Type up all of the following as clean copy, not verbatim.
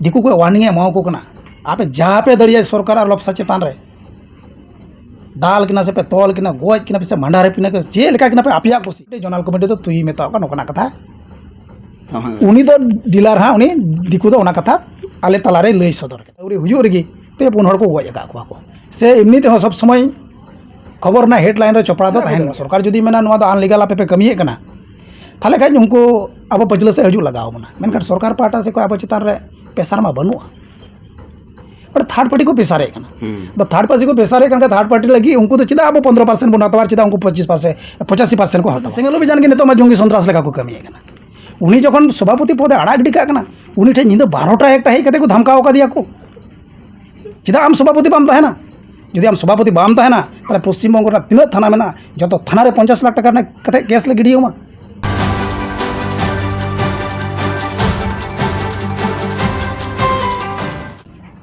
दिकू को वार्निंग एमाओ को कना आपे जहाँ पे दड़िया सरकार और लपसा चेतान रे दाल किना से पे तोल किना गोज किना पे मंडारे पिना के जे लेका किना पे आपिया कुसी जोनाल कमेटी तो तुई मेता का नोकना कथा उनी तो डीलर हाँ उनी दिकू तो ओना कथा आले तलारे लई सदर के उरी हुजू रेगी पे पुन हड़ को गोज का को से एमनी ते सब समय खबर ना हेडलाइन रे चपड़ा तो तहन सरकार जुदी मेना नोआ दो अनलीगल आपे पे कमिए कना थाले खाज उनको अब पचले से हजू लगाओ मना मेनखान सरकार पाटा से को अब चितान रे पेसार मा बनुआ पर थर्ड पार्टी को पेसारे कना थर्ड पार्टी को पेसारे कना थर्ड पार्टी लगी उनको तो चिदा अब 15% बना तवार चिदा उनको 25% 85% को हता सिंगल भी जान के नेतो मा जोंगी संतरास लेका को कमी कना उनी जखन सभापति पदे आड़ा गिडी का कना उनी ठे निंदा 12टा एकटा हेई कते को धमकाओ का दिया को चिदा आम सभापति बाम ताहेना जुदी आम सभापति बाम ताहेना ताले पश्चिम बंग रा तिना थाना मेना जतो थाना रे 50 लाख टाका कते केस ले गिडियो मा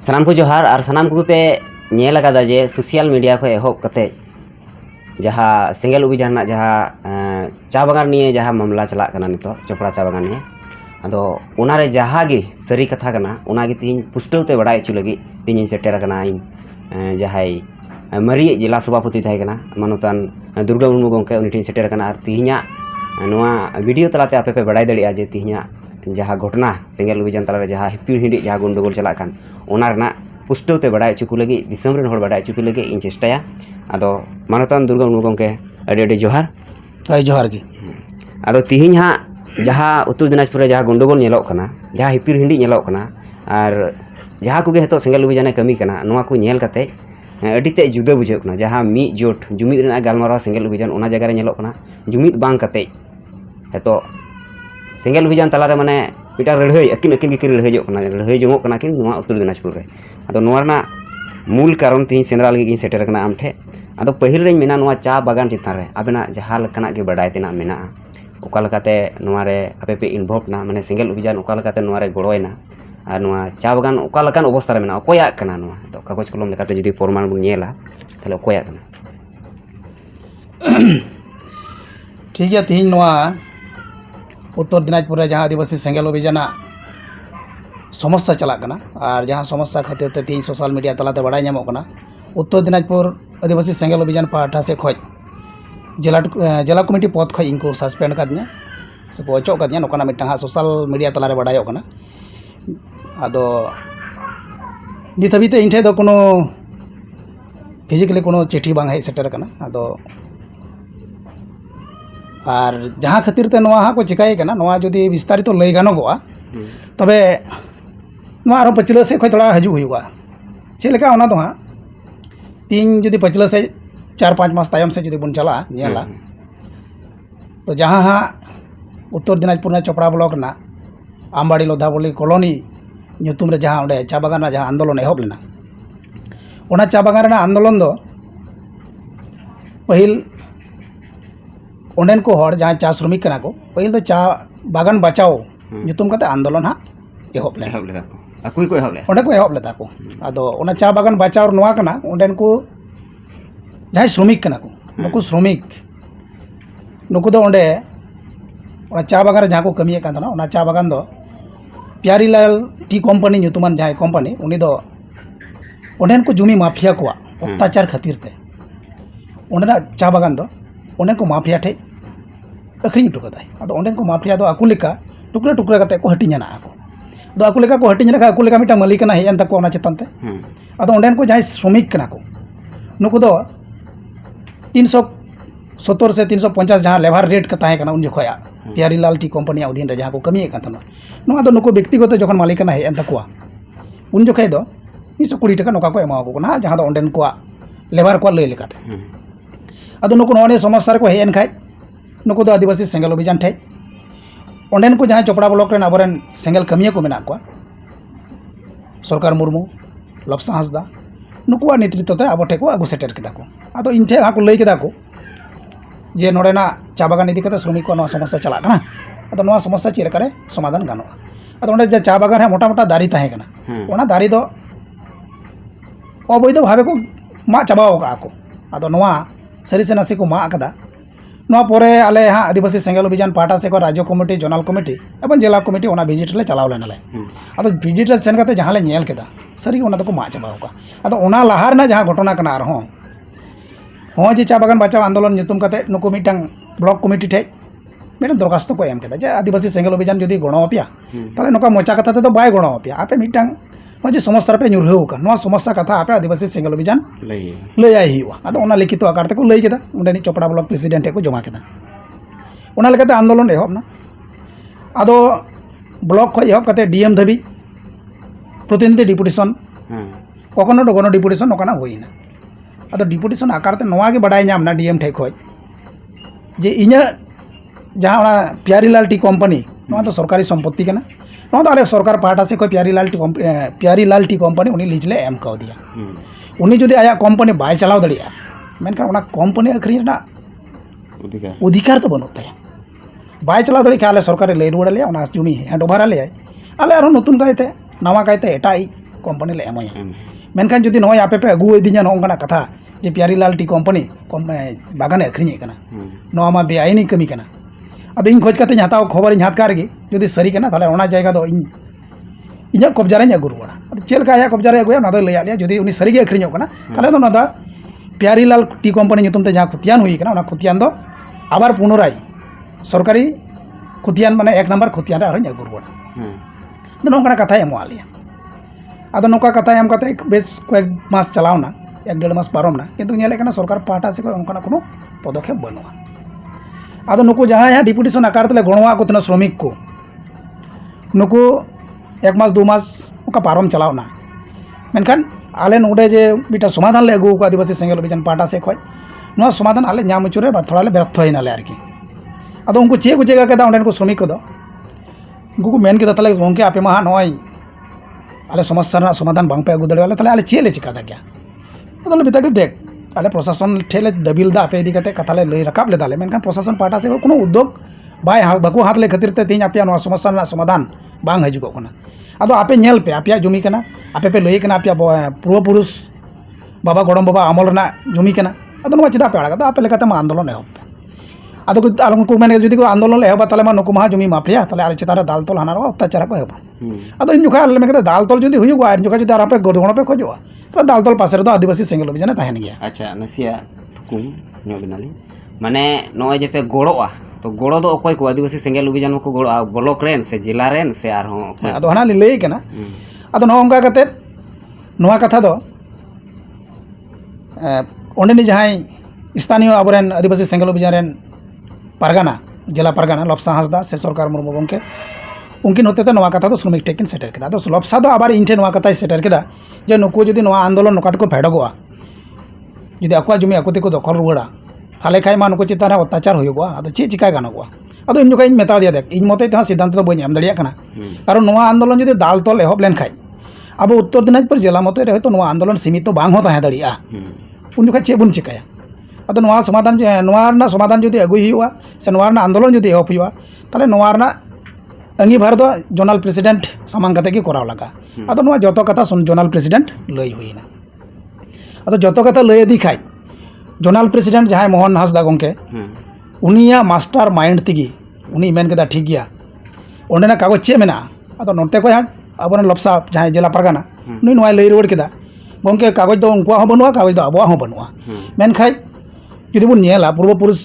सानाम को जोहार और सानाम को पे नेल लगा जे सोशल मीडिया को एहब कते जहाँ सेंगेल अभियान जहाँ चा बागान निये जहाँ मामला चला कना नितो चोपड़ा चा बागान निये अदो उनारे जहाँ गे सरी कथा कना उनागे तीन पुष्टौते बड़ाई चु लगी तीन सेटेर कना इन जहाँ मरी जिला सभापति थाई कना मानोतान दुर्गा मुर्मू गंके उनी टीन सेटेर कना तिहिना नोआ वीडियो तलाते आपे पे बड़ाई दड़िया जे तिहिना जहाँ घटना सेंगेल अभियान तलारे जहाँ हिपिर हिंडी जहाँ गंडगोल चला कान ओना पुष्टौते बड़ाई चुकू लगी दिसम रेन होड़ बड़ाई चुकू लगी इन चेष्टाया अदो मानोतान दुर्गा मुर्मू गंके अड़ी जोहार जोहार की अदो तिहिन हाँ जहाँ उत्तर दिनाजपुर जहाँ गंडगोल नेलोग कना जहाँ हिपिर हिंडी नेलोग कना और जहाँ को हेतो सेंगेल अभियान कमी कना नोआ को नेल कते अड़ीते जुदा बुझाव कना जहाँ मी जोट जुमिद रेना गालमाराव सेंगेल अभियान ओना जगह रे नेलोग कना जुमिद बांग कते हेतो सेंगेल अभियान तलारे माने मिटा लड़ाई अकिन अकिन की लड़ाई कना लड़ाई जोंगो कना किन नोआ उत्तर दिनाजपुर रे अदो नोआ रना मूल कारण तीन सेंद्रा लगी सेटेर कना आम ठे अदो पहिल रेन मेना नोआ चा बागान चितान रे आबेना जहाँ लकना के बड़ाई तेना मेना ओका लकाते नोआ रे आपे पे इन्वॉल्व ना माने सेंगेल अभियान ओका लकाते नोआ रे गड़ोयना और नोआ चा बागान ओका लकान अवस्था रे मेना ओकोया कना नोआ तो कागज कलम लेकाते जुदी प्रमाण बन नेला ताले ओकोया कना ठीक है तीन नोआ उत्तर दिनाजपुर जहाँ आदिवासी सेंगेल अभियान समस्या चला और जहाँ समस्या खातिर ते तीन सोशल मीडिया तलाते बड़ा नामों उत्तर दिनाजपुर आदिवासी सेंगेल अभियान पाहटा से खज जिला कमिटी पद खज इनको सस्पेंड कर से को अचो कर नौका मिट्टा सोशल मीडिया तलारे बड़ा अदो नित हबीते इन ठे कोनो फिजिकली कोनो चिठी बांग हेज सेटर कना अदो और जहाँ खातिर ते नोआ को चिकाय कना नोआ जुदी विस्तारित तो लई गानोगोआ तबे नोआ आरो पचला से खय थोड़ा हजू हुआ चे लेका ओना दो हाँ तीन जुदी पचला से 4-5 मास तायम से जुदी बन चला नेला तो जहाँ हाँ उत्तर दिनाजपुर ना चोपड़ा ब्लॉक ना आमबाड़ी लोधाबली कॉलोनी ᱧᱩᱛᱩᱢ रे जहाँ ओंडे चा बागान जहाँ आंदोलन एहब लेना ओना चा बागान आंदोलन दो पहिल ओंडेन को हर जहाँ चा श्रमिक कना को पहिल तो चा बागान बचाओ ᱧᱩᱛᱩᱢ कते आंदोलन हाँ एहब लेना अकुई को एहब ले ओंडे को एहब लेता को अदो ओना चा बागान बचाओ नोआ कना ओंडेन को जहाँ श्रमिक कना को नुकु श्रमिक नुकु दो ओंडे ओना चा बागान जहाँ को कमिए कान ओना चा बागान दो प्यारीलाल टी कंपनी ᱧᱩᱛᱩᱢᱟᱱ जहाँ कंपनी उनी दो ओंडेन को जुमी माफिया को अत्याचार खातिर ते ओंडेना चा बागान दो ओंडेन को माफिया ठे अखरिंग टुकदाय अदो ओंडेन को माफिया दो आकु लेका टुकड़ा टुकड़ा कते को हटिंजना आको दो आकु लेका को हटिंजना आकु लेका मिटा मालिकना हेयन तको ओना चेतन ते अदो ओंडेन को जहाँ श्रमिक कना को नुकु दो 370 से 350 जहाँ लेबर रेट का ताहे कना उन जोखया प्यारीलाल टी कंपनी अधीन रे जहाँ को कमिए कान तनो नोआ दो नुकु व्यक्तिगत जखन मालिकना हेयन तकोआ उन जोखे दो 120 टाका नोका को एमा को कना जहाँ दो ओंडेन को लेबर को लय लेकाते अदो नुकु नोने समस्या रे को हेयन खाय नुकु दो आदिवासी सेंगेल अभियान ठे ओंडेन को जहाँ चोपड़ा ब्लॉक रेन आबरेन सेंगेल कमिया को मेना को सरकार मुर्मू लपसा हांसदा नुकुआ नेतृत्व ते आबो ठे को आगु सेटेर केदा को अदो इन ठे हाको लय केदा को जे नोडेना चा बागान इदी कते श्रमिक को नोआ समस्या चला कना अदो नोआ समस्या चेर करे समाधान गानोआ अदो ओंडे जे चा बागान है मोटा मोटा दारी ताहे कना ओना दारी दो अवैध भावे को मा चाबाओ का को अदो नोआ सरी से नासी को मा कदा नवा पोरे आले हाँ आदिवासी सेंगल अभियान पाटा से को राज्य कमिटी जोनाल कमिटी एवं जिला कमिटी ओना विजिट ले चलाव लेना ले अदो विजिट सेन कते जहां ले नेल केदा सरी ओना दको मा चाबा होगा अदो ओना लहार ना जहां घटना कना आर हो जे चा बागान बचाव आंदोलन nyutum कते नुको मिटांग ब्लॉक कमिटी ठे मेरे दरखास्त को एम केदा जे आदिवासी सेंगल अभियान जदि गणो अपिया ताले नोका मोचा कथा ते तो बाय गणो अपिया आपे मिटांग जे समस्या पे ᱧᱩᱨᱦᱟᱹᱣ का नवा समस्या कथा आपे आदिवासी सेंगल अभियान लय आई हुआ अदो ओना लिखित आकार ते को लय केदा उंडेनी चोपड़ा ब्लॉक प्रेसिडेंट को जमा केदा ओना लेकाते आंदोलन एहब ना अदो ब्लॉक खो एहब कते डीएम धाबी प्रतिनिधि डिपुटेशन कखनो डगनो डिपुटेशन नोकाना होइना अदो डिपुटेशन आकार ते नवा गे बडाय नाम ना डीएम ठे खो जे इना जहां ओना प्यारीलाल टी कंपनी नवा तो सरकारी संपत्ति कना नवा तो आले सरकार पाटा से कोई प्यारीलाल टी कंपनी उनी लीज ले एम काव दिया उनी जदि आया कंपनी बाय चलाव दड़िया मेनखान ओना कंपनी अखरी ना अधिकार तो बनता है बाय चलाव दड़ी आले सरकार लय रुवाड़ ले ओना जमी हैंड ओवर आले आले आरो नतुन कायते नवा कायते एटाई कंपनी ले एमया मेनखान जदि नवा आपे पे अगु इदिया नोंगना कथा जे प्यारीलाल टी कंपनी बागाने अखरिᱧ कना नवा मा बेआईनी कमी कना अदो इन खोज कते हताव खबर इन हाथ का रगी जदि सरी कना ताले ओना जायगा दो इᱧ कब्जा रे अगु रुवाड़ा अदो चेलका या कब्जा रे अगुया ना दो लया लिया जदि उनी सरी गे अखरिᱧ कना ताले दो ना दा प्यारीलाल टी कंपनी nyutum ते जहां खुतियान हुई कना ओना खुतियान दो आबार पुनराय सरकारी खुतियान माने एक नंबर खुतियान आरो अगु रुवाड़ा दो नोंगना कथा एमो आलिया अदो नोका कथा एम कते बेस कয়েক मास चलावना एक डेढ़ मास पारमना किंतु नेले कना सरकार पाटा से ओंकना कोनो पदक्षेप बनुआ अदो नुकु जहां यहाँ डिपुटेशन आकार तले गणवा को तना श्रमिक को नुकु एक मास दो मास ओका पारम चलावना मेनखान आले नोडे जे बिटा समाधान ले अगु को आदिवासी सेंगल अभियान पाटा से खय नो समाधान आले नाम उचुरे बा थोड़ा ले व्यर्थ होइनाले आरकी अदो उनको चे गुजेगा केदा ओंडेन को श्रमिक को दो उनको को मेन केदा तले गोंके आपे मा नय आले समस्या ना समाधान बांग पे अगु दड़े वाले तले आले चे ले चिका दा गया अदो बिता के देख आले प्रशासन ठेले दबिल दा पे इदी कते कथाले लय रकाब ले दाले मेनखान प्रशासन पाटा से कोनो उद्योग बाय बाकु हाथ ले खातिर ते तीन आपे नो समस्या ना समाधान बांग हजु कोना अदो आपे नेल पे आपे जमी कना आपे पे लय कना आपे पूर्व पुरुष बाबा गड़म बाबा अमल ना जमी कना अदो नो चिदा पे आड़ा आपे लेकाते मा आंदोलन एहब अदो आलम को मेने जदि को आंदोलन एहब ताले मा नुकु मा जमी माफिया ताले आले चितारे दाल तोल हाना अत्याचार को एहब अदो इन जुखा आले मेके दाल तोल जदि हुयुगा इन जुखा जदि आपे गड़गण पे खोजवा तो दाल तोल पासे रे आदिवासी सेंगल अभियान तहन गया अच्छा नसिया कुम नो बिनाली माने नय जे पे गड़ोआ तो गड़ो दो अकोय को आदिवासी सेंगल अभियान को गड़ो ब्लॉक रेन से जिला रेन से आर हो अदो हाना लय कना अदो नो onka कते नोआ कथा दो ओंडेनी जहां स्थानीय आबरेन आदिवासी सेंगल अभियान रेन पारगाना जिला पारगाना लपसा हासदा से सरकार मुर्मू गंके उनकिन होते तो नोआ कथा दो श्रमिक टेकिन सेटर केदा तो लपसा दो आबार इनठे नोआ कथा सेटर केदा जे नुकु जदि नोआ आंदोलन नोका को फेडगोआ जदि अकवा जमी अकुते को दखल रुवाड़ा ताले खाय मा नुकु चितान अत्याचार होयोगोआ अदो चे चिका गानोगोआ अदो इन जुका इन मेता दिया देख इन मते तहा सिद्धांत तो बई एम दड़िया कना कारण नोआ आंदोलन जदि दाल तोल एहब लेन खाय अब उत्तर दिनाजपुर जिला मते रहे तो नोआ आंदोलन सीमित तो बांग हो ताहे दड़िया उन जुका चे बुन चिकाया अदो नोआ समाधान नोआ ना समाधान जदि अगुई हुआ से नोआ ना आंदोलन जदि एहब हुआ ताले नोआ ना अंगीभार दो जोनल प्रेसिडेंट सामांग कते की कराव लगा अदो नोआ जतो कथा जोनल प्रेसिडेंट लय हुईना अदो जतो कथा लय दी खाय जोनल प्रेसिडेंट जहां मोहन हासदा गंके उनिया मास्टर माइंड तिगी उनी मेन केदा ठीक गया ओंडेना कागज चे मेना अदो नोते को आबोन लपसा जहां जिला पारगाना नुई नोआ लय रुवाड़ केदा गंके कागज दो उनकुआ हो बनुआ कागज दो आबुआ हो बनुआ मेन खाय जदि बुन नेला पूर्व पुरुष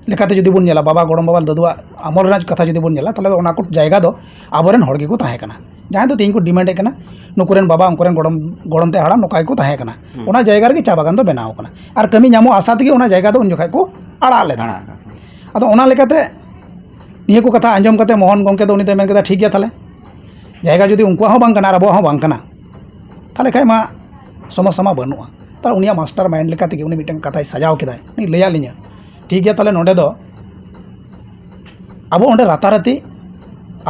लेकाते जदि बुन नेला बाबा गड़म बाबा ददुआ अमल राज कथा जदि बुन नेला ताले ओना को जायगा दो आबोरेन हड़ गे को ताहे कना जहां तो तीन को डिमांड कना नुकुरेन बाबा उनकुरेन गड़म ते हड़ा नोकाय को ताहे कना ओना जायगा रे चा बागान दो बनाव कना आर कमी नामो आशा तगे ओना जायगा दो उन जखाय को आड़ा ले दाना अदो ओना लेकाते निये को कथा आंजम कते मोहन गंके दो उनी ते मेन कदा ठीक गया ताले जायगा जदि उनकुआ हो बांग कना आबो हो बांग कना ताले खाय मा समस्या मा बनुआ तार उनिया मास्टर माइंड लेकाते उनी मिटन कथाय सजाव केदाय उनी लया लिया ठीक गया ताले नोडे दो अब ओंडे राताराती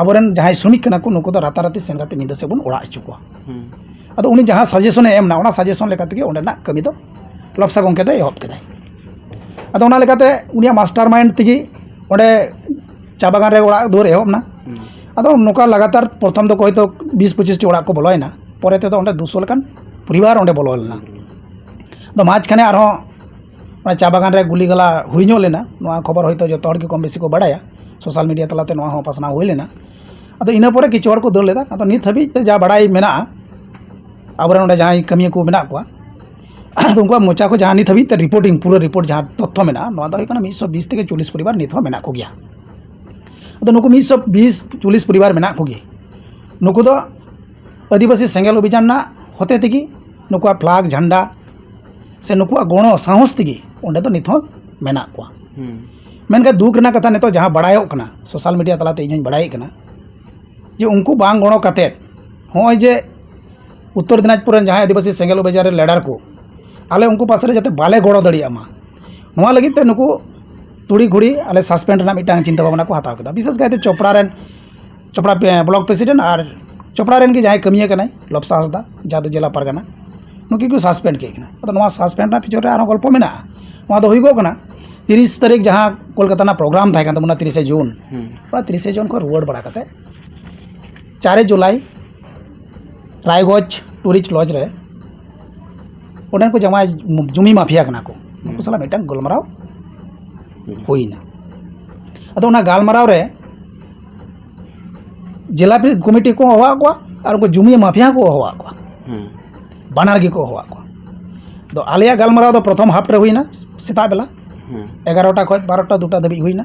आबोरेन जहां श्रमिक कना को नुको दो राताराती सेन काते निदा से बन ओड़ा अचु को अदो उनी जहां सजेशन एम ना ओना सजेशन लेकाते ओंडे ना कमी दो लपसा गंके दो एहब केदाय अदो ओना लेकाते उनिया मास्टर माइंड तिगी ओंडे चा बागान रे ओड़ा दुआर एहब ना अदो नोका लगातार प्रथम दो हयतो 20-25 टी ओड़ा को बोलयना परे ते दो ओंडे 200 लेकान परिवार ओंडे बोलना दो माझ खाने आरो चा बागान रे गुली गला हुई ᱧᱚᱜ ᱞᱮᱱᱟ ᱱᱚᱣᱟ ᱠᱷᱚᱵᱚᱨ ᱦᱚᱭᱛᱳ ᱡᱚᱛᱚ ᱦᱚᱲ ᱜᱮ ᱠᱚᱢ ᱵᱮᱥᱤ ᱠᱚ ᱵᱟᱲᱟᱭᱟ ᱥᱳᱥᱟᱞ ᱢᱤᱰᱤᱭᱟ ᱛᱟᱞᱟᱛᱮ ᱱᱚᱣᱟ ᱦᱚᱸ ᱯᱟᱥᱱᱟᱣ ᱦᱩᱭ ᱞᱮᱱᱟ ᱟᱫᱚ ᱤᱱᱟᱹ ᱯᱚᱨᱮ ᱠᱤᱪᱷᱩ ᱦᱚᱲ ᱠᱚ ᱫᱟᱹᱲ ᱞᱮᱫᱟ ᱟᱫᱚ ᱱᱤᱛ ᱦᱟᱹᱵᱤᱡ ᱛᱮ ᱡᱟ ᱵᱟᱲᱟᱭ ᱢᱮᱱᱟᱜᱼᱟ ᱟᱵᱚᱨᱮᱱ ᱚᱸᱰᱮ ᱡᱟᱦᱟᱸᱭ ᱠᱟᱹᱢᱤᱭᱟᱹ ᱠᱚ ᱢᱮᱱᱟᱜ ᱠᱚᱣᱟ ᱟᱫᱚ ᱩᱱᱠᱩᱣᱟᱜ ᱢᱚᱪᱟ ᱠᱚ ᱡᱟᱦᱟᱸ ᱱᱤᱛ ᱦᱟᱹᱵᱤᱡ ᱛᱮ ᱨᱤᱯᱳর্টিং ᱯᱩᱨᱟᱹ ᱨᱤᱯᱳর্ট ᱡᱟᱦᱟᱸ ᱛᱚᱛᱛᱷᱚ ᱢᱮᱱᱟᱜᱼᱟ ᱱᱚᱣᱟ ᱫᱚ ᱦᱩᱭᱩᱜ ᱠᱟᱱᱟ 120 থেকে 40 পরিবার ᱱᱤᱛ ᱦᱚᱸ ᱢᱮᱱᱟᱜ ᱠᱚᱜᱮᱭᱟ ᱟᱫᱚ ᱱᱩᱠᱩ 120 40 পরিবার ᱢᱮᱱᱟᱜ ᱠᱚᱜᱮ ᱱᱩᱠᱩ ᱫᱚ आदिवासी सेंगेल अभियान ना होते तेगी नुकुआ फ्लैग झंडा से नुकुआ गणो साहस तेगी ओंडे तो नित मेना को मेनका दुख रना कथा नितो जहां बड़ायो कना सोशल मीडिया तलाते इᱧ बड़ाई कना जे उनको बांग गणो कते होय जे उत्तर दिनाजपुर जहां आदिवासी सेंगेल अभियान लेडर को आले उनको पास जाते बाले गणो दड़िया मा नोआ लगी ते नुकु तुड़ी घुड़ी आले सस्पेंड ना मिटांग चिंता भावना को हताव कदा विशेष कायते चोपड़ा ब्लॉक प्रेसिडेंट और चोपड़ा रेन के जहां कमिया कनाय लपसा हसदा जादू जिला परगना नुकी को सस्पेंड के कना तो नोआ सस्पेंड ना पिछोरे आरो गल्प मेना नोआ दो हुइगो कना 30 तारीख जहां कोलकाता ना प्रोग्राम था तमना 30 जून 30 जून को रुवाड़ बड़ा कते 4 जुलाई रायगंज टूरिस्ट लॉज रे ओडन को जमा जुमी माफिया कना को नुकु सला मिटन गलमराव होइना अदो ना गालमराव रे जिला कमिटी को हवा को और उनको जुमी माफिया को हवा को बानार की को हवा को तो आलिया गालमराव तो प्रथम हाफ रे हुईना सेता बेला 11टा खज 12टा 2टा दबी हुईना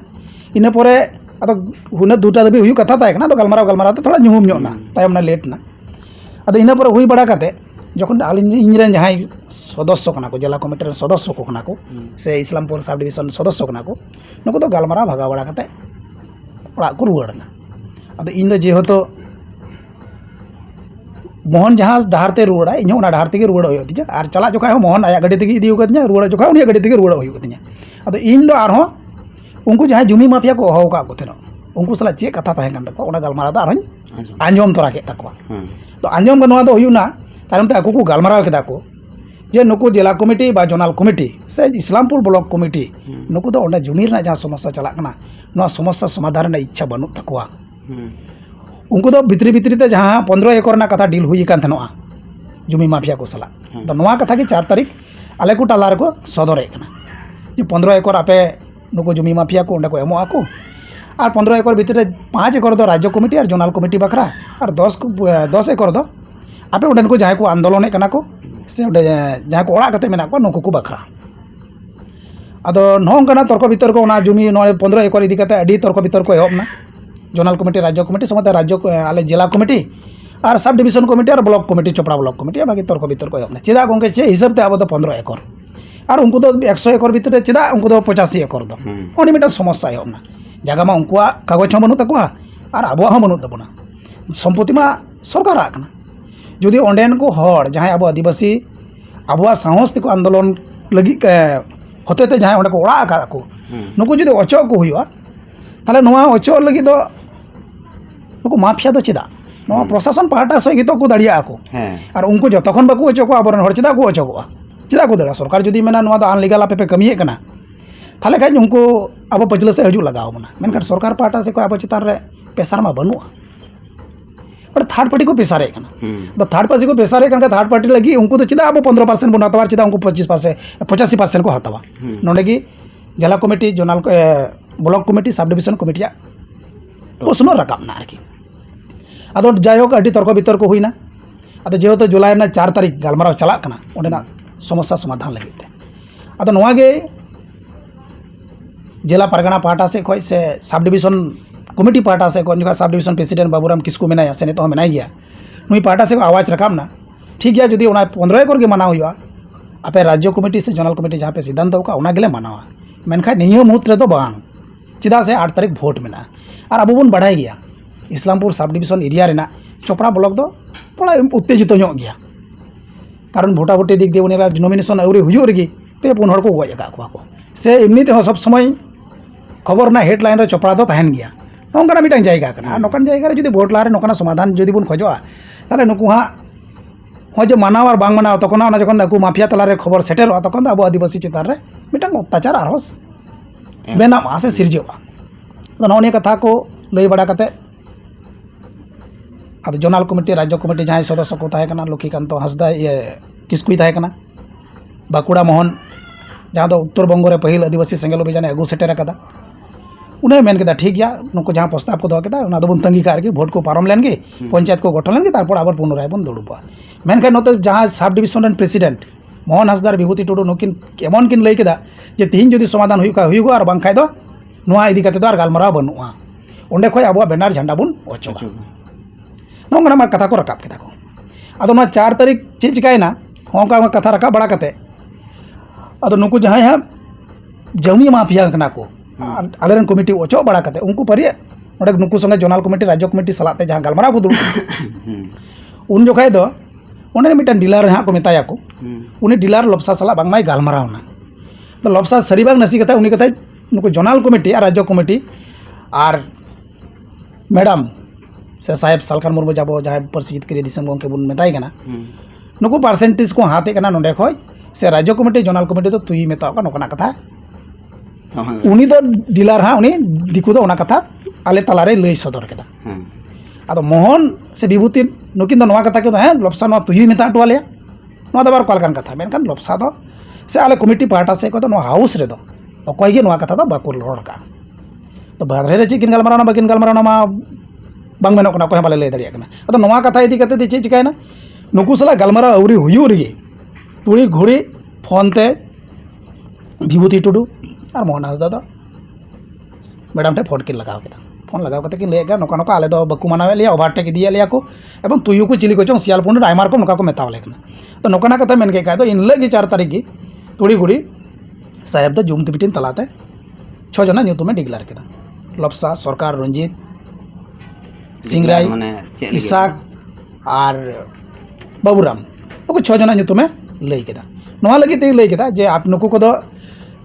इना परे अदो हुना 2टा दबी हुई कथा ताय कना तो गालमराव तो थोड़ा ñuhum ñok ना तायम ना लेट ना अदो इना परे हुई बड़ा कते जखन आलिन इंजरेन जहां सदस्य कना को जिला कमिटी रे सदस्य को कना को से इस्लामपुर सब डिवीजन सदस्य कना को नको तो गालमराव भागा बड़ा कते ओड़ा को रुवाड़ना अदो इन जेहेतु मोहन जहाँ डहार ते रुवाड़ा इन डहार तेगे रुवाड़ हो तिजा और चला जोखा मोहन आया गाड़ी तेगे इदी होकतिया रुवाड़ जोखा उनी गाड़ी तेगे रुवाड़ हो तिजा अदो इन दो आरो उनको जहाँ जुमी माफिया को हो का को थेनो उनको सला चे कथा ताहे कान तको ओना गालमारा दा आरो आंजम तोरा के तको तो आंजम बनवा दो हुयुना तारम ते आको को गालमारा केदा को जे नुको जिला कमिटी बा जोनाल कमिटी से इस्लामपुर ब्लॉक कमिटी नुको दो ओंडा जुमी रे जहाँ समस्या चला कना नोआ समस्या समाधान रे इच्छा बनु तकोआ उनको तो भितरी भितरी ते जहाँ 15 एकड़ ना कथा डील हुई कान थनोआ जुमी माफिया को सला तो नोआ कथा की 4 तारीख आले को टालार को सदरे कना जे 15 एकड़ आपे नुको जुमी माफिया को ओंडे को एमो आको और 15 एकड़ भितरे 5 एकड़ दो राज्य कमिटी और जोनाल कमिटी बखरा और 10 एकड़ दो आपे ओंडे को जहाँ को आंदोलन कना को से ओंडे जहाँ को ओड़ा कते मेना को नुको को बखरा अदो नोंकना तर्क भीतर को ओना जुमी 15 एकड़ इदी कते अडी तर्क भीतर को एहबना जोनाल कमिटी राज्य कमिटी समत राज्य आले जिला कमिटी और सब डिविजन कमिटी और block committee Chopra block committee बाकी तर्क भीतर को एहबना चेदा गोंके चे हिसाब ते अब तो 15 एकड़ और उनको तो 100 एकड़ भीतर चेदा उनको तो 85 एकड़ दो ओनी मिटा समस्या एहबना जगह मा उनकुआ कागज बनु तकुआ और अब बनु तबना सम्पत्ति मा सरकार आकना जुदी ओंडेन को हर जहां अब आदिवासी अब साहस को आंदोलन लगी होते ते जहां ओंडे को ओड़ा का को नुको जुदी अचो को हुआ ताले नोआ अचो लगी दो नुको माफिया तो चेदा नोआ प्रशासन पार्टा से तो को दाड़िया को और उनको जो तखन बाको अचो को आबरन हर चेदा को अचो को चेदा को दड़ा सरकार जुदी मेना नोआ दो अनलीगल आपे पे कमिए कना ताले खाय उनको अब पचले से हजू लगाव बना मेनखान सरकार पार्टा से को अब चितार रे पेसार मा बनुआ और थर्ड पार्टी को पेसारे कना तो थर्ड पार्टी को पेसारे कना थर्ड पार्टी लगी उनको तो चिदा अब 15% बना तवार चिदा उनको 25% 85% को हतावा नोंडे की जिला कमिटी जोनाल ब्लॉक कमिटी सब डिविजन कमिटी प्रश्न रकाबना आरकी अदो जायहोक अडी तर्क भीतर को हुईना अदो जेहेतु जुलाई ना 4 तारीख गालमाराव चला कना ओंडेना समस्या समाधान लगी ते अदो नोआ गे जिला परगना पार्टा से खोय से सब डिविजन कमिटी पार्टा से को सब डिविजन प्रेसिडेंट बाबूराम किसको मेना से तो मेना गया नुई पार्टा से को आवाज रकाबना ठीक गया जुदी ओना 15 एकड़ के माना हुआ आपे राज्य कमिटी से जोनल कमिटी जहाँ पे सिद्धांत होगा ओना गेले मानावा मेनखा नियो मुहूर्त रे तो बांग चिदा से 8 तारीख भोट मेना और अब बन बढ़ाई गया इस्लामपुर सब डिविजन एरिया रेना चोपड़ा ब्लॉक दो थोड़ा उत्तेजित ᱧᱚᱜ गया कारण भोटा भोटी दिक दिए उन्हें नॉमिनेशन अवरी हुई रही पे 4 हड़ को गज का को से एमनी ते सब समय खबर ना हेडलाइन रे चोपड़ा दो तहन गया नोंकना मिटांग जायगा कना नोकन जायगा रे जुदी भोट लारे नोकना समाधान जुदी बुन खोजोआ ताले नुकु हा हो जे मानाव और बांग मानाव तखन ना जखन नुकु माफिया तलारे खबर सेटेर तखन अब आदिवासी चितार रे मिटांग अत्याचार आरहोस बेनाम आसे सिरजेवा तो नौनी कथा को लई बड़ा कते अब जोनाल कमिटी राज्य कमिटी जहां सदस्य को ताहे कना लक्ष्मीकांत हंसदा ये किसकुई ताहे कना बाकुड़ा मोहन जहाँ दो उत्तर बंगो रे पहिल आदिवासी सेंगल अभियान अगू सेटर कदा उन्हें मेन केदा ठीक गया नुको जहाँ प्रस्ताव को दो केदा उना दो बन तंगी कार भोट को पारम लेन गे पंचायत को गठन लेन गे तारपर आबार पुनराय बन दुड़ुबा मेनखान नोते जहाँ सब डिविजन रेन प्रेसिडेंट मोहन हांसदा विभूति टुडू नुकिन एमन किन लई केदा जे तिहिन जदि समाधान हुयुगा और बांखाय दो नोआ इदी काते दो आर गालमाराव बनुआ ओंडे खय आबो बेनार झंडा बन ओचोगा नोंगना मा कथा को रकाब केदा को अदो ना 4 तारीख चे चिकायना होंका कथा रकाब बड़ा कते अदो नुकु जहां है जमी माफिया कना को आलेरन कमिटी ओचो बड़ा कते उनको परि ओडे नुकु संगे जोनल कमिटी राज्य कमिटी सलाते जहां गालमाराव को दुड़ उन जोखाय दो ओने मिटन डीलर हां को मेताया को उनी डीलर लपसा सला बांगमाय गालमारावना तो लपसा सरी बांग नसी कथा उनी कथा नुकु जोनल कमिटी और राज्य कमिटी और मैडम से साहेब सालखान मुर्मू जाबो जहां परसिजित करी दिसम गोंके बुन मेताय कना नुकु परसेंटेज को हाते कना नोंडे खय से राज्य कमिटी जोनल कमिटी तो तुई मेताव का नोकना कथा उनी तो डीलर हाँ उनी दिकु दो ओना कथा आले तलारे लई सदर केदा आदो मोहन से विभूति नुकिन दो नोआ कथा के है लपसा नो तुई मेता टवाले नो दबार कलकान कथा मेनकान लपसा दो से आले कमिटी पार्टा से को दो नो हाउस रे दो अकय गे नोआ कथा दो बाको रोड़का तो बाहरे रे चिकिन गालमारावना बाकिन गालमारावना मा बांग मेनो कना को बाले लई दरिया कना तो नोआ कथा इदी कते चे चिकायना नुकु सला गालमाराव अवरी हुयु रे तुड़ी घुड़ी फोन ते विभूति टुडू और मोहन हांसदा दो मैडम टे फोन किन लगाव केदा फोन लगाव कते किन लेगा नोका नोका आले दो बकु मानावे लिया ओवरटेक इदिया लिया को एवं तुयु को चिली को चों सियालपुन आयमार को नोका को मेतावले कना तो नोका कथा मेन के का दो इन लगी 4 तारीख की तुड़ी घुड़ी साहेब दो जुमती बिटिन तलाते 6 जना ᱧᱩᱛᱩᱢᱮ डिक्लेयर केदा लपसा सरकार रंजीत सिंगराई इसाक और बाबूराम नुकु 6 जना ᱧᱩᱛᱩᱢᱮ लई केदा नोआ लगी ते लई केदा जे आप नुकु को दो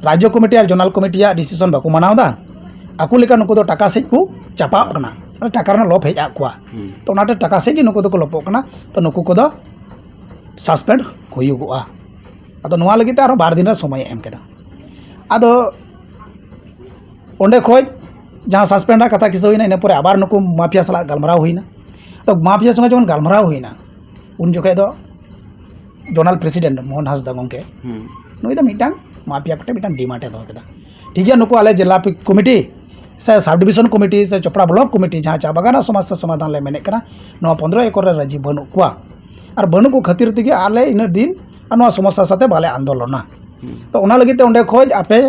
राज्य कमिटी और जोनल कमिटी डिसीजन बाको मानावदा आकु लेका नुकु दो टाका सेज को चापा कना टाका रना लप हेज आकुआ तो ओनाटे टाका सेज नुकु दो को लपो कना तो नुकु को दो सस्पेंड हुयुगुआ अदो नोआ लगी ते आरो 2 दिन रे समय एम केदा अदो ओंडे खोज जहाँ सस्पेंड कथा किस हुईना इन पर आबार नुकु माफिया सला गालमाराव हुईना तो माफिया संगे जखन गालमाराव हुईना उन जोखे दो जोनल प्रेसिडेंट मोहन हांसदा गोंके नुई दो मिटांग माफिया पटे मिटांग डिमाटे दो केदा ठीक गया नुकु आले जिला कमिटी से सब डिविजन कमिटी से चोपड़ा ब्लॉक कमिटी जहाँ चा बागाना समस्या समाधान ले मेने कना 15 एकड़ रे राजी बनु कुआ और बनु को खातिर तेगे आले इन दिन और समस्या साथे बाले आंदोलना तो ओना लगी ते ओंडे खोज आपे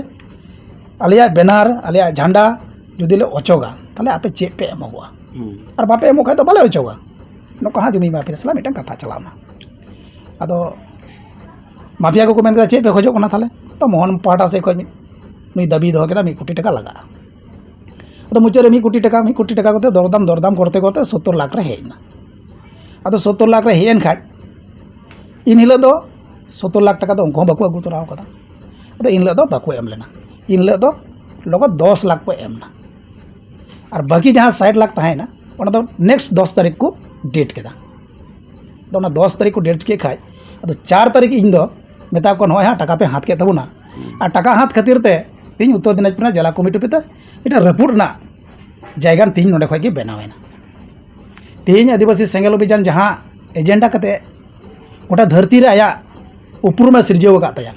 आलिया बेनार आलिया झंडा जुदी ले ओचोगा ताले आपे चे पे एमोगा और बापे एमो खाय तो बाले ओचोगा नो कहा जुमी माफिया सला मिटांग कथा चलावना अदो माफिया को मेन चे पे खोजो कोना ताले तो मोहन पाटा से खोज नुई दाबी दो केदा 1 कोटी टाका लगा तो मुचे रे 1 कोटी टाका कोते दरदाम करते करते 70 लाख रे हेना अदो 70 लाख रे हेन खाय इन हिलो दो 70 लाख टाका दो उनको बाको अगु तोराव कदा अदो इन हिलो दो बाको एम लेना इन हिलो दो लोग 10 लाख को एमना और बाकी जहाँ 60 लाख तहना ओना दो नेक्स्ट 10 तारीख को डेट केदा तो ओना 10 तारीख को डेट के खाय अदो 4 तारीख इन दो मेता को नय टाका पे हाथ के तबुना और टाका हाथ खातिर ते तीन उत्तर दिनाजपुर जिला कमिटी पे इटा रपुर ना जायगा तीन नोडे खय के बनावेना तीन आदिवासी सेंगल अभियान जहाँ एजेंडा कते गोटा धरती रे आया उपरुम सिरजेव का तया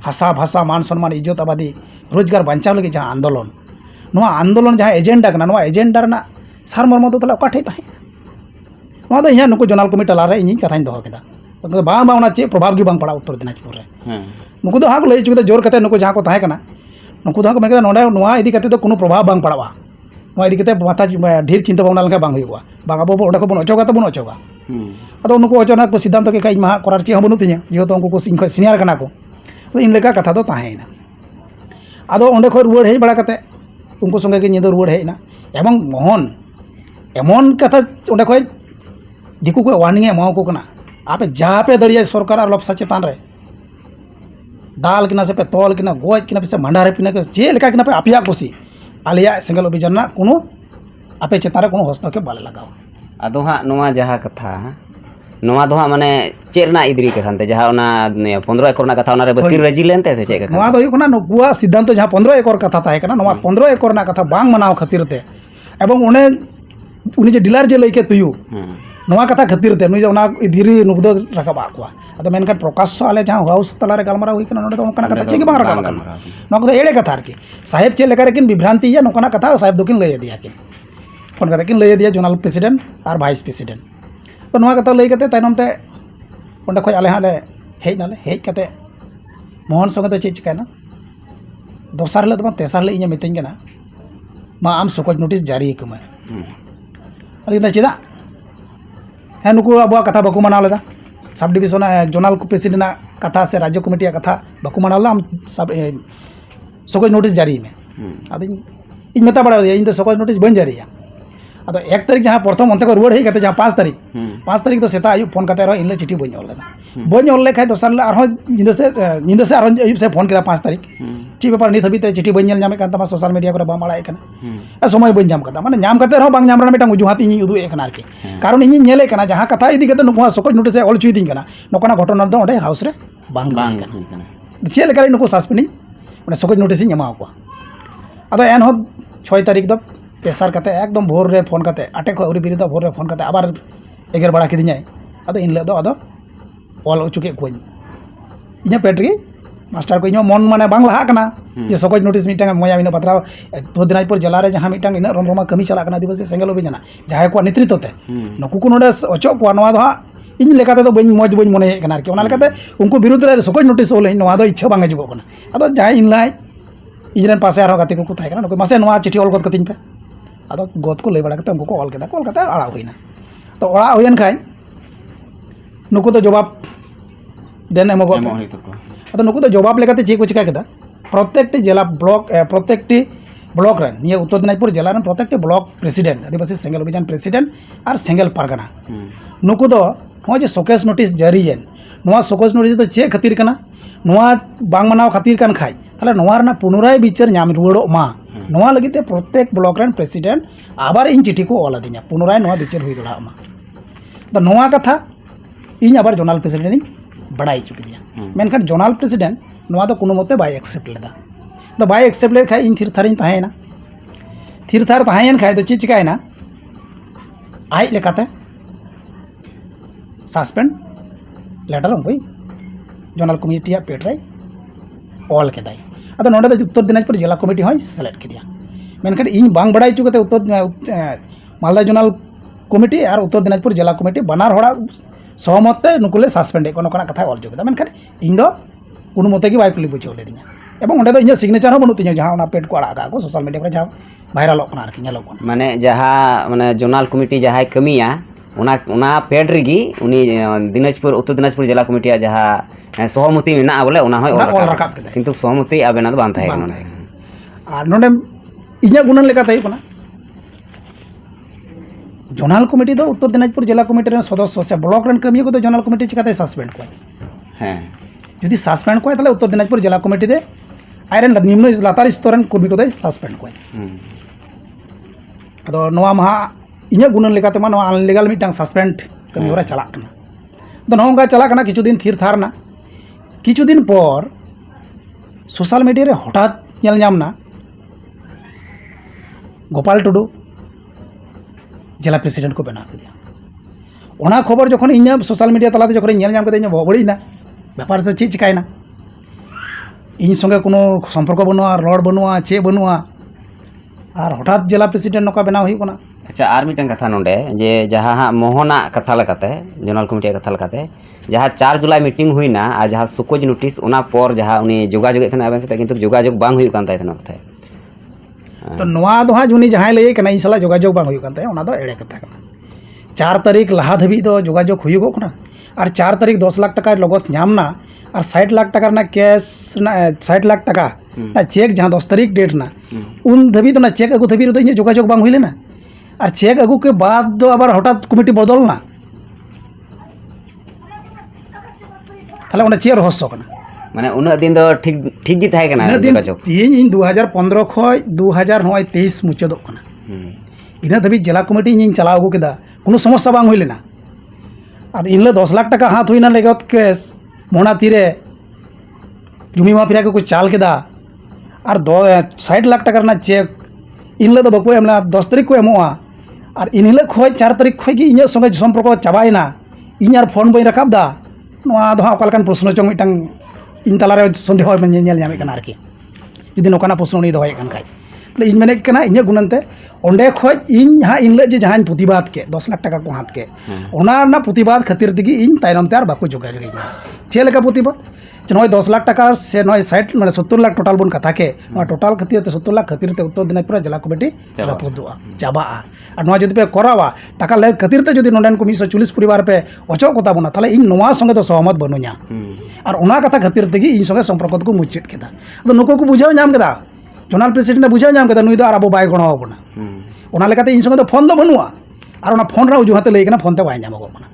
हासा भाषा मान सम्मान इज्जत आबादी रोजगार बांचाव लगे जहाँ आंदोलन नोआ आंदोलन जहाँ एजेंडा कना नोआ एजेंडा रना सार मर्म तो तला काठे ताहे नोआ दो इहा नुकु जोनल कमिटी लारे इनी कथाኝ दो केदा तो बांग बांग चे प्रभाव गी बांग पड़ा उत्तर दिनाजपुर रे नुकु दो हाक लई चुके जोर कते नुकु जहाँ को ताहे कना नुकु दो हाक मेन नोडे नोआ इदी कते तो कोनो प्रभाव बांग पड़ावा नोआ इदी कते माथा ढेर चिंता भावना लगा बांग हुआ बांग अब ओडे को बन ओचोगा तो बन ओचोगा अदो नुकु ओचोना को सिद्धांत के काई मा करार चे हम बनु तिया जेहेतु उनको को सिंह सीनियर कना को तो इन लेका कथा दो ताहेना अदो ओंडे खो रुवाड़ हेज बड़ा कते उनको संगे के निदो रुवाड़ हेजना एवं मोहन एमन कथा ओंडे खो दिकु को वार्निंग एमाव को कना आपे जहाँ पे दड़िया सरकार और लपसा चेतान रे दाल किना से पे तोल किना गोज किना पे से भंडारे पिना के जे लेका किना पे आपिया कुसी आलिया सेंगल अभियान ना कोनो आपे चेतान रे कोनो हस्तक्षेप बाले लगाव अदो हाँ नोआ जहाँ कथा नोआ दो हाँ माने चेरना इदरी के खानते जहाँ ओना 15 एकड़ ना कथा ओना रे बकीर रजी लेनते से चेक नोआ दो हुकना नुकुआ सिद्धांत जहाँ 15 एकड़ कथा ताहे कना नोआ 15 एकड़ ना कथा बांग मनाव खातिर ते एवं उन्हें उनी जे डीलर जे लइके तुयु नोआ कथा खातिर ते नुई जे ओना इदिरी नुकदो रकाबा कुआ अदो मेनखान प्रकाश्य आले जहाँ हाउस तलारे गालमाराव हुई नोडे दो नोकना कथा चेक बांग रकाब आकना नोक दो एड़े कथा आरकी साहेब चेक लेकर किन विभ्रांति या नोकना कथा साहेब दोकिन लय दिया किन फोन करते किन लय दिया जोनल प्रेसिडेंट और वाइस प्रेसिडेंट तो नोआ कथा लय कते तायनम ते ओंडे खय आले हाले हेज नाले हेज कते मोहन संगे तो चेक चिकायना दोसार ले तेसार ले इᱧ मितኝ कना मा आम सकज नोटिस जारी कमा अदी चेदा है नुकु अब कथा बाकू मानाव लेदा सब डिविजन जोनल प्रेसिडेंट कथा से राज्य कमिटी कथा बाकू मानाव ला आम सब सकज नोटिस जारी में अदी इन मेता बड़ा इन सकज नोटिस बन जारी अद 1 तारीख जहाँ प्रथम अंत को रुआड़ हेज कते जहाँ 5 तारीख तो सेता आयु फोन कते इन चिठी बन ऑल लेदा बन ऑल लेखाय दोसार निंदा से आयुब से फोन किया 5 तारीख ची बेपार नित हबीते चिठी बन नामे तमा सोशल मीडिया को बाम आड़ाए कना समय बन जाम कदा माने नाम कते रहो बांग नाम मिटांग उजुहात इन उदु ए कना आरकी कारण इन नेले कना जहाँ कथा इदी कते नुकु सकज नोटिस ऑल चुइदिन कना नोकना घटना दो ओडे हाउस रे बांग कना चे लेकर नुकु सस्पेंडिंग माने सकज नोटिस इन एमा को अदो एन हो 6 तारीख दो पेसार कते एकदम भोर रे फोन कते आटे को अउरी बिरिदा भोर रे फोन कते आबार एगर बड़ा किदिኛय अदो इन ले दो अदो ऑल उचुके कोइन इना पेटरी मास्टर को इन मन माने बांग लहा कना जे सकज नोटिस मिटांग मोया बिना पत्रा उत्तर दिनाजपुर जिला रे जहां मिटांग इन रमरमा कमी चला कना दिवस सेंगल अभियान जहां को नेतृत्व ते नुकु को नोडे अचो को नवा दो इन लेकाते दो बइन मौज बइन मने कना आरकी ओना लेकाते उनको विरुद्ध रे सकज नोटिस ओले नवा दो इच्छा बांग हिजुगो कना अदो जहां इन लाई इजरन पासे आरो गाते को थाय कना नुकु मासे नवा चिठी ऑल गद कतिन पे अदो गद को ले बड़ा कते उनको को ऑल कते आड़ा होइना तो आड़ा होयन खाय नुकु तो जवाब देन एमगो अदो नुकु तो जवाब लेकाते जे को चिका केदा प्रत्येकटी जिला ब्लॉक प्रत्येकटी ब्लॉक रन निया उत्तर दिनाजपुर जिला रन प्रत्येकटी ब्लॉक प्रेसिडेंट आदिवासी सेंगल अभियान प्रेसिडेंट और सेंगल पारगना नुकु दो हो जे शोकेस नोटिस जारी जेन नोआ शोकेस नोटिस तो चे खातिर कना नोआ बांग मनाव खातिर कान खाय ताले नोआ रना पुनराय विचार नाम रुवाड़ो मा नोआ लगिते प्रत्येक ब्लॉक रन प्रेसिडेंट आबार इन चिठी को ऑल दिना पुनराय नोआ विचार हुई दड़ा मा तो नोआ कथा इन आबार जोनल प्रेसिडेंट बड़ाई चुकिया मेनखान जोनल प्रेसिडेंट नोआ तो कोनो मते बाय एक्सेप्ट लेदा तो बाय एक्सेप्ट ले खाय इन थिर थारिन ताहेना थिर थार ताहेन खाय तो ची चिकायना आइ लेकाते सस्पेंड लेटर उनको जोनल कमिटी पेटरे ऑल केदाय अदो नोडे दो उत्तर दिनाजपुर जिला कमिटी होय सेलेक्ट किदिया मेनखान इन बांग बड़ाई चुकते उत्तर मालदा जोनल कमिटी और उत्तर दिनाजपुर जिला कमिटी बनार होड़ा सहमत ते नुकुले सस्पेंड को नोकना कथा ऑल चुकदा मेनखान इन दो कोनो मते कि बाय कुली बुझाव लेदिया एवं ओंडे दो इन सिग्नेचर हो बनु तिया जहां ओना पेट को आड़ा को सोशल मीडिया पर जहां वायरल कना आरकी नेलो कना माने जहां माने जोनल कमिटी जहां कमिया ओना पेट रेगी उनी दिनाजपुर उत्तर दिनाजपुर जिला कमिटी जहां सहमति मेना बोले ओना होय ऑल रकाब किंतु सहमति आबेना दो बान थाय आर नोडे इnya गुणन लेका थाय कना जोनल कमिटी दो उत्तर दिनाजपुर जिला कमिटी रे सदस्य से ब्लॉक रन कमिया को तो जोनल कमिटी चिकाते सस्पेंड को हैं यदि सस्पेंड को ताले उत्तर दिनाजपुर जिला कमिटी दे आयरन निम्न लातार स्तरन कर्मी को सस्पेंड को अदो नोआ महा इnya गुणन लेकाते मा नोआ अनलीगल मिटांग सस्पेंड कमी होरा चला कना तो नोंगा चला कना किछु दिन थिर थारना किछु दिन पर सोशल मीडिया रे हठात नेल नामना गोपाल टुडू जिला प्रेसिडेंट को बना दिया ओना खबर जखन इन सोशल मीडिया तलाते जखन नेल नाम कते इन बड़ीना व्यापार से ची चिकायना इन संगे कोनो सम्पर्क बनुआ रड़ बनुआ चे बनुआ और हठात जिला प्रेसिडेंट नोका बनाव हुई कोना अच्छा आर मिटन कथा नोंडे जे जहां मोहना कथा लकाते जोनल कमिटी कथा लकाते जहां 4 जुलाई मीटिंग हुईना आ जहां सुकोज नोटिस ओना पर जहां उनी जोगाजोग एथना आबेन से किंतु जोगाजोग बांग हुई कान तायथना कथा तो नोआ दो हा जुनी जहां लई कना इन साला जोगाजोग बांग हुई कान ताय ओना दो एड़े कथा कना 4 तारीख लहा धबी दो जोगाजोग हुईगो कना और 4 तारीख 10 लाख टका लगत नामना और 60 लाख टका ना कैश ना 60 लाख टका ना चेक जहां 10 तारीख डेट ना उन धबी तो ना चेक अगु धबी रे तो जोगाजोग बांग हुई लेना और चेक अगु के बाद दो आबार हठात कमिटी बदल ना ताले ओना चे रहस्य कना माने उना दिन दो ठीक ठीक गी थाय कना जोगाजोग इन 2015 खय 2023 मुचादो कना इना धबी जिला कमिटी इन चलाव अगु केदा कोनो समस्या बांग हुई लेना और इन 10 लाख टका हाथ हुईना लगत केस मोना तीरे जुमी माफिया को कुछ चाल केदा और 60 लाख टका ना चेक इन दो बको एमना 10 तारीख को एमोआ और इन खय 4 तारीख खय कि इन संगे संपर्क चाबायना इन यार फोन बई रकाब दा ᱱᱚᱣᱟ ᱫᱚ ᱦᱟᱸᱜ ᱚᱠᱟ ᱞᱮᱠᱟन ᱯᱨᱚᱥᱱᱚ ᱪᱚᱝ ᱢᱤᱫᱴᱟᱝ ᱤᱧ ᱛᱟᱞᱟᱨᱮ ᱥᱚᱱᱫᱮᱦᱚ ᱧᱮᱞ ᱧᱟᱢᱮᱫ ᱠᱟᱱᱟ ᱟᱨᱠᱤ ᱡᱩᱫᱤ ᱱᱚᱝᱠᱟᱱᱟᱜ ᱯᱨᱚᱥᱱᱚ ᱩᱱᱤ ᱫᱚᱦᱚᱭᱮᱫ ᱠᱟᱱ ᱠᱷᱟᱡ ᱛᱟᱦᱞᱮ ᱤᱧ ᱢᱮᱱᱮᱫ ᱠᱟᱱᱟ ᱤᱧᱟᱹᱜ ᱜᱩᱱᱟᱹᱱ ᱛᱮ ᱚᱸᱰᱮ ᱠᱷᱚᱡ ᱤᱧ ᱦᱟᱸᱜ ᱤᱱᱦᱤᱞᱳᱜ ᱡᱮ ᱡᱟᱦᱟᱸᱧ ᱯᱨᱚᱛᱤᱵᱟᱫ ᱠᱮᱫ 10 ᱞᱟᱠᱷ ᱴᱟᱠᱟ ᱠᱚ ᱦᱟᱛ ᱠᱮᱫ ᱚᱱᱟ ᱨᱮᱱᱟᱜ ᱯᱨᱚᱛᱤᱵᱟᱫ ᱠᱷᱟᱹᱛᱤᱨ ᱛᱮᱜᱮ ᱤᱧ ᱛᱟᱭᱱᱚᱢ te ᱟᱨ ᱵᱟᱠᱚ ᱡᱳᱜᱟᱡᱳᱜᱤᱧᱟ ᱪᱮᱫ ᱞᱮᱠᱟ ᱯᱨᱚᱛᱤᱵᱟᱫ ᱱᱚᱜᱼᱚᱭ 10 ᱞᱟᱠᱷ ᱴᱟকা ᱥᱮ ᱱᱚᱜᱼᱚᱭ 60 মানে 70 লাখ টোটাল ᱵᱚᱱ ᱠᱟᱛᱷᱟ ᱠᱮ ᱱᱚᱣᱟ টোটাল ᱠᱷᱟᱹᱛᱤᱨ te 70 লাখ ᱠᱷᱟᱹᱛᱤᱨ te উত্তর দিনাজপুর জেলা কমিটি রাপুদᱚᱜᱼᱟ ᱪᱟᱵᱟᱜᱼᱟ ᱟᱨ ᱱᱚᱣᱟ ᱡᱩᱫᱤ ᱯᱮ ᱠᱚᱨᱟᱣᱟ ᱴᱟকা ᱞᱮ ᱠᱷᱟᱹᱛᱤᱨ te ᱡᱩᱫᱤ ᱱᱚᱰᱮᱱ ᱠᱚ 140 পরিবার ᱯᱮ অচᱚᱜ ᱠᱚ ᱛᱟᱵᱚᱱᱟ তাহলে ᱤᱧ ᱱᱚᱣᱟ ᱥᱚᱸᱜᱮ ᱫᱚ ᱥᱚᱦᱚᱢᱚᱛ ᱵᱟᱹᱱᱩᱧᱟ ᱟᱨ ᱚᱱᱟ ᱠᱟᱛᱷᱟ ᱠᱷᱟᱹᱛᱤᱨ ᱛᱮᱜᱮ ᱤᱧ ᱥᱚᱸᱜᱮ ᱥᱚᱢᱯᱚᱨᱠᱚ ᱫᱚᱠᱚ ᱢᱩᱪᱟᱹᱫ ᱠᱮᱫᱟ ᱟᱫᱚ ᱱᱩᱠᱩ ᱠᱚ ᱵᱩᱡᱷᱟᱹᱣ ᱧᱟᱢ ᱠᱮᱫᱟ ᱡᱳনাল প্রেসিডেন্ট বুঝাও ᱧᱟᱢ ᱠᱮᱫᱟ ᱱᱩᱭ ᱫᱚ ᱟᱨ ᱟᱵᱚ ᱵᱟᱭ ᱜᱚᱲᱚ ᱟᱵᱚᱱᱟ ᱚᱱᱟ ᱞᱮᱠᱟᱛᱮ ᱤᱧ ᱥᱚᱸᱜᱮ ᱫᱚ ᱯᱷᱳᱱ ᱫᱚ ᱵᱟᱹᱱᱩᱜᱼᱟ ᱟᱨ ᱚᱱᱟ ᱯᱷᱳᱱ ᱨᱮ ᱚᱡᱩᱦᱟᱛᱮ ᱞᱟᱹᱭ ᱠᱟᱱᱟ ᱯᱷᱳᱱ te ᱵᱟᱭ ᱧᱟᱢᱚᱜᱚᱜ ᱠᱟᱱᱟ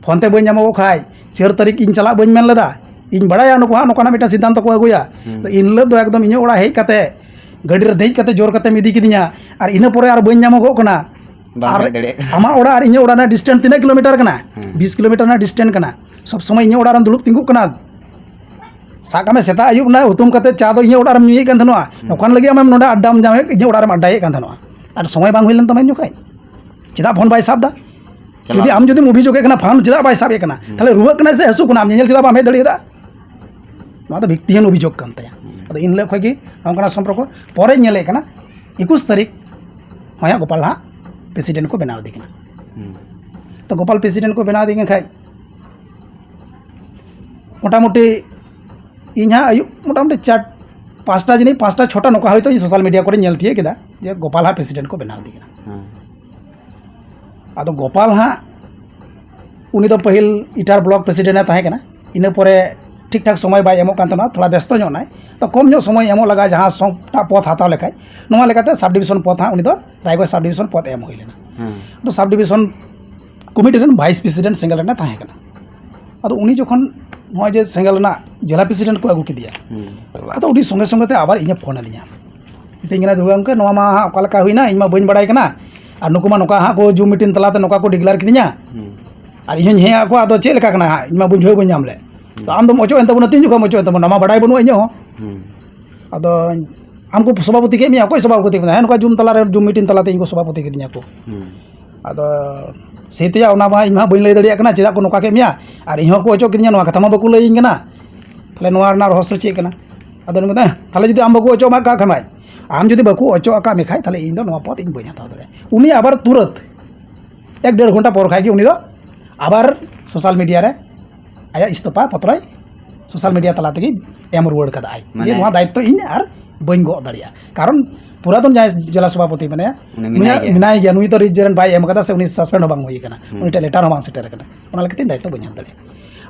ᱯᱷᱳᱱ te ᱵᱟᱹᱧ ᱧᱟᱢᱚᱜᱚᱜ ᱠᱷᱟᱡ 4 ᱛᱟᱹᱨᱤᱠᱷ ᱤᱧ ᱪᱟᱞᱟᱜ ᱵᱟᱹᱧ ᱢᱮᱱ ᱞᱮᱫᱟ ᱤᱧ ᱵᱟᱲᱟᱭᱟ ᱱᱩᱠᱩ ᱦᱟᱸᱜ ᱱᱚᱝᱠᱟᱱᱟᱜ ᱢᱤᱫᱴᱟᱝ ᱥᱤᱫᱽᱫᱷᱟᱱᱛᱚ ᱠᱚ ᱟᱹᱜᱩᱭᱟ ᱤᱱ ᱦᱤᱞᱳᱜ ᱫᱚ ᱮᱠᱫᱚম ᱤᱧᱟᱹᱜ ᱚᱲᱟᱜ ᱦᱮᱡ ᱠᱟᱛᱮ ᱜᱟᱹᱰᱤ ᱨᱮ ᱫᱮᱡ ᱠᱟᱛᱮ ᱡᱳᱨ ᱠᱟᱛᱮᱢ ᱤᱫᱤ ᱠᱤᱫᱤᱧᱟ ᱟᱨ ᱤᱱᱟᱹ ᱯᱚᱨᱮ ᱟᱨ ᱵᱟᱹᱧ ᱧᱟᱢᱚᱜᱚᱜ ᱠᱟᱱᱟ ᱟᱨ ᱟᱢᱟᱜ ᱚᱲᱟᱜ ᱟᱨ ᱤᱧᱟᱹᱜ ᱚᱲᱟᱜ ᱨᱮᱱᱟᱜ ᱰᱤᱥᱴᱮন্স ᱛᱤᱱᱟᱹᱜ ᱠᱤᱞᱳᱢᱤᱴᱟর ᱠᱟᱱᱟ 20 ᱠᱤᱞᱳᱢᱤᱴᱟর ᱨᱮᱱᱟᱜ ᱰᱤᱥᱴᱮন্স ᱠᱟᱱᱟ ᱥᱚᱵ ᱥᱚᱢᱚᱭ ᱤᱧᱟᱹᱜ ᱚᱲᱟᱜ ᱨᱮᱢ ᱫᱩᱲᱩᱵ ᱛᱤᱸᱜᱩᱜ ᱠᱟᱱᱟ ᱥᱟᱵ ᱠᱟᱜ ᱢᱮ ᱥᱮᱛᱟᱜ ᱟᱹᱭᱩᱵ ᱱᱟ ᱦᱩᱛᱩᱢ ᱠᱟᱛᱮ ᱪᱟ ᱫᱚ ᱤᱧᱟᱹᱜ ᱚᱲᱟᱜ ᱨᱮᱢ ᱧᱩᱭᱮᱫ ᱠᱟᱱ ᱛᱟᱦᱮᱱᱚᱜᱼᱟ ᱱᱚᱝᱠᱟᱱ ᱞᱟᱹᱜᱤᱫ ᱟᱢ ᱱᱚᱰᱮ ᱟᱰᱰᱟᱢ ᱧᱟᱢᱮᱫ ᱤᱧᱟᱹᱜ ᱚᱲᱟᱜ ᱨᱮᱢ ᱟᱰᱰᱟᱭᱮᱫ ᱠᱟᱱ ᱛᱟᱦᱮᱱᱚᱜᱼᱟ ᱟᱨ ᱥᱚᱢᱚᱭ ᱵᱟᱝ ᱦᱩᱭ ᱞᱮᱱ ᱛᱟᱢᱟ ᱤᱧ ᱡᱚᱠᱷᱟᱡ ᱪᱮᱫᱟᱜ ᱯᱷᱳᱱ ᱵᱟᱭ ᱥᱟᱵ ᱫᱟ ᱡᱩᱫि ᱟᱢ ᱡᱩᱫᱤᱢ ᱚᱵᱷᱤᱡᱳᱜᱮᱫ ᱠᱟᱱᱟ ᱯᱷᱳᱱ ᱪᱮᱫᱟᱜ ᱵᱟᱭ ᱥᱟᱵᱮᱫ ᱠᱟᱱᱟ ᱛᱟᱦᱞᱮ ᱨᱩᱣᱟᱹᱜ ᱠᱟᱱᱟᱭ ᱥᱮ ᱦᱟᱹᱥᱩ ᱠᱟᱱᱟ ᱟᱢ ᱧᱮᱧᱮᱞ ᱪᱮᱫᱟᱜ ᱵᱟᱢ ᱦᱮᱡ ᱫᱟᱲᱮᱭᱟᱫᱟ ᱱᱚᱣᱟ ᱫᱚ ᱵᱷᱤᱠᱛᱤᱦীᱱ ᱚᱵᱷᱤᱡᱳᱜᱽ ᱠᱟᱱ ᱛᱟᱭᱟ ᱟᱫᱚ ᱤᱱ ᱦᱤᱞᱳᱜ ᱠᱷᱚᱡ ᱜᱮ ᱱᱚᱝᱠᱟᱱᱟᱜ ᱥᱚᱢᱯᱚᱨᱠᱚ ᱯᱚᱨᱮ ᱧᱮᱞᱮᱫ ᱠᱟᱱᱟ 21 ᱛᱟᱹᱨᱤᱠᱷ ᱦᱚᱸᱭᱟ ᱜᱳᱯᱟᱞ ᱦᱟᱸᱜ প্রেসিডেন্ট को बनाव दी कना तो गोपाल प्रेसिडेंट को बनाव दी खाई मोटामुटी इन हाँ आयु मोटामुटी 4-5टा जिनी 5टा-6टा नौका हयतो सोशल मीडिया को नेल थिए केदा जे गोपाल हाँ प्रेसिडेंट को बनाव दी कना आदो गोपाल हाँ उनी दो पहिल इटार ब्लॉक प्रेसिडेंट ताहे कना इना परे ठीक ठाक समय बाय एमो कान तना थोड़ा व्यस्त ᱧᱚᱜ नाय तो कम ᱧᱚᱜ समय एमो लगा जहाँ सबटा पद हाताव लेखाय नोवा लेकाते सब डिविजन पद हाँ उनी दो रायगढ़ सब डिविजन पद एम हुई लेना तो सब डिविजन कमिटी रेन वाइस प्रेसिडेंट सिंगल रेना ताहे कना आदो उनी जखन नय जे सिंगल रेना जिला प्रेसिडेंट को आगु किदिया आदो उनी संगे संगे ते आबार इᱧ फोन आदिया मितिंगना दुर्गा गमके नोवा मा ᱚᱠᱟ ᱞᱮᱠᱟ ᱦᱩᱭᱱᱟ ᱤᱧ ᱢᱟ ᱵᱟᱹᱧ ᱵᱟᱲᱟᱭ ᱠᱟᱱᱟ ᱟᱨ ᱱᱩᱠᱩ ᱢᱟ ᱱᱚᱠᱟ ᱦᱟᱸᱜ ᱠᱚ ᱡᱩᱢ ᱢᱤᱴᱤᱝ ᱛᱟᱞᱟᱛᱮ ᱱᱚᱠᱟ ᱠᱚ ᱰᱤᱜᱞᱟᱨ ᱠᱤᱫᱤᱧᱟ ᱟᱨ ᱤᱧ ᱦᱚᱧ ᱦᱮᱡ ᱟᱠᱚ ᱟᱫᱚ ᱪᱮᱫ ᱞᱮᱠᱟ ᱠᱟᱱᱟ ᱤᱧ ᱢᱟ ᱵᱩᱡᱷᱟᱹᱣ ᱵᱟᱹᱧ ᱧᱟᱢ ᱞᱮ तो आम दम अचो एन तबना तीन जुखा अचो एन तबना मा बड़ाई बनुआ इᱧ हो अदो आमको सभापति के मिया कोई सभापति के है नका जुम तला रे जुम मीटिंग तलाते इनको सभापति के दिया को अदो सेतिया ओना मा इमा बइन लay दड़िया कना चेदा को नका के मिया और इहो को अचो किदिया नवा कथा मा बकु लई कना तले नवा रना रहस्य चे कना अदो नका तले जदि आम बकु अचो मा का खमाय आम जदि बकु अचो आका मेखाय तले इन दो नवा पद इन बइन हताव दरे उनी आबार तुरंत 1-1.5 घंटा पर खाय कि उनी दो आबार सोशल मीडिया रे आया इस्तफा पत्र सोशल मीडिया तला तक एम रुआड़ कदा जे नवा दायित्व इन और बन गो दाड़िया कारण पुरातन जहाँ जिला सभापति मैंने मिनाय गया नुई तो रिजरेंट बाय एम कदा से उनी सस्पेंड बांग हुई कना उनी टे लेटर बांग सेटर कना उना लेकते दायित्व बन हम दाड़िया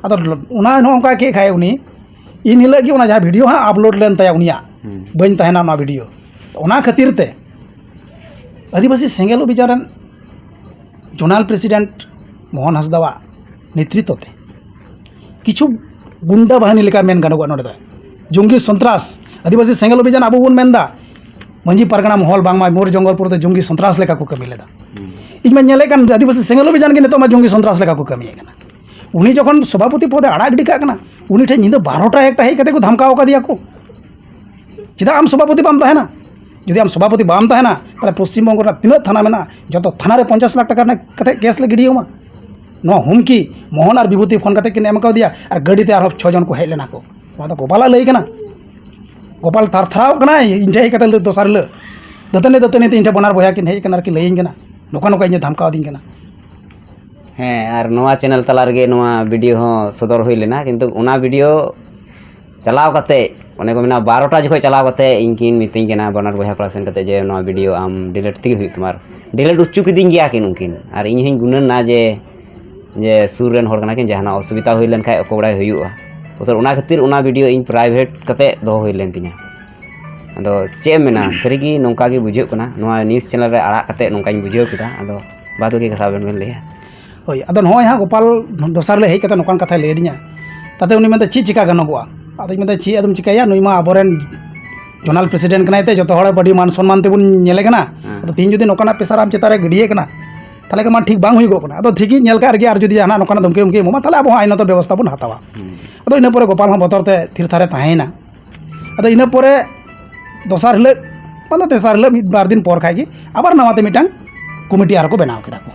अदो उना नोंका के खाय उनी इन हिला कि उना जहाँ वीडियो हाँ अपलोड लेन ताया उनिया बन ताहेना उना वीडियो उना खातिर ते आदिवासी सेंगेल अभियान जोनाल प्रेसिडेंट मोहन हांसदावा नेतृत्व ते किछु गुंडा बाहिनी लेका मेन गानोगा नोडे दा जुंगी सन्त्रास आदिवासी सेंगल अभियान आबो बोन मेनदा मंजी पारगना महल बांगमा मोर जंगलपुर ते जुंगी सन्त्रास लेका को कमी लेदा इज में नेले कान आदिवासी सेंगल अभियान के नेतो मा जुंगी सन्त्रास लेका को कमी कना उनी जखन सभापति पदे आड़ा गिडी का कना उनी ठे निंदा 12टा 1टा हेज कते को धमकाव का दिया को चिदा आम सभापति बाम ताहेना जदि आम सभापति बाम ताहेना ताले पश्चिम बंग रा तिना थाना मेना जतो थाना रे 50 लाख टाका कते केस ले गिडियोमा नो हुमकी मोहन और विभूति फोन करते किन एम का दिया और गाड़ी ते 6 जन को हेज लेना को तो गोपाल लई कना गोपाल थारथराव कना इन हेज कते दोसार ल दतने ते इन बनार बया किन हेज कना कि लईन कना नोका नोका इन धमकाव दिन कना ᱦᱮᱸ ᱟᱨ ᱱᱚᱣᱟ ᱪᱮᱱᱮᱞ ᱛᱟᱞᱟ ᱨᱮᱜᱮ ᱱᱚᱣᱟ ᱵᱷᱤᱰᱤᱭᱳ ᱦᱚᱸ ᱥᱚᱫᱚᱨ ᱦᱩᱭ ᱞᱮᱱᱟ ᱠᱤᱱᱛᱩ ᱚᱱᱟ ᱵᱷᱤᱰᱤᱭᱳ ᱪᱟᱞᱟᱣ ᱠᱟᱛᱮ ᱚᱱᱮ ᱠᱚ ᱢᱮᱱᱟ 12टा ᱡᱚᱠᱷᱚᱡ ᱪᱟᱞᱟᱣ ᱠᱟᱛᱮ ᱤᱧ ᱠᱤᱱ ᱢᱤᱛᱟᱹᱧ ᱠᱟᱱᱟ ᱵᱟᱱᱟᱨ ᱵᱚᱭᱦᱟ ᱠᱚᱲᱟ ᱥᱮᱱ ᱠᱟᱛᱮ ᱡᱮ ᱱᱚᱣᱟ ᱵᱷᱤᱰᱤᱭᱳ ᱟᱢ ᱰᱤᱞᱤᱴ ᱛᱮᱜᱮ ᱦᱩᱭᱩᱜ ᱛᱟᱢᱟ ᱰᱤᱞᱤᱴ ᱩᱪᱩ ᱠᱤᱫᱤᱧ ᱜᱮᱭᱟ ᱠᱤᱱ ᱩᱱᱠᱤᱱ ᱟᱨ ᱤᱧ ᱦᱚᱧ ᱜᱩᱱᱟᱹᱱᱟ जे सुर रेन हर कना किन जहाना असुविधा हुई लेन खाय अको बड़ाय हुयुआ उतर उना खातिर उना वीडियो इन प्राइवेट कते दो हुई लेन तिया अदो चे मेना सरीगी नोंका गे बुझेउ कना नोआ न्यूज़ चैनल रे आड़ा कते नोंकाኝ बुझेउ किदा अदो बादो के कथा बेन लेया होय अदो नय हा गोपाल दोसार ले हेज कते नोकान कथा ले दिया ताते उनी मेनते ची चिका गनोगोआ अदो मेनते ची अदम चिकाया नुई मा आबोरेन जोनाल प्रेसिडेंट कनाय ते जतो हड़ बड़ी मान सम्मान ते बुन नेले कना अदो तीन जुदी नोकाना पेसाराम चेतारे गिडिये कना ताले मा ठीक बांग हुई गो कना अदो ठीक नेल का आर जुदी जाना नोकाना धमकी उमकी मोमा ताले अब आइनत व्यवस्था बन हतावा अदो इना परे गोपाल हम बतरते थिर थारे ताहेना अदो इना परे दोसार हिले मतलब तेसार हिले मिद बार दिन पर खाई आबार नवाते मिटांग कमिटी आर को बनाव केदा को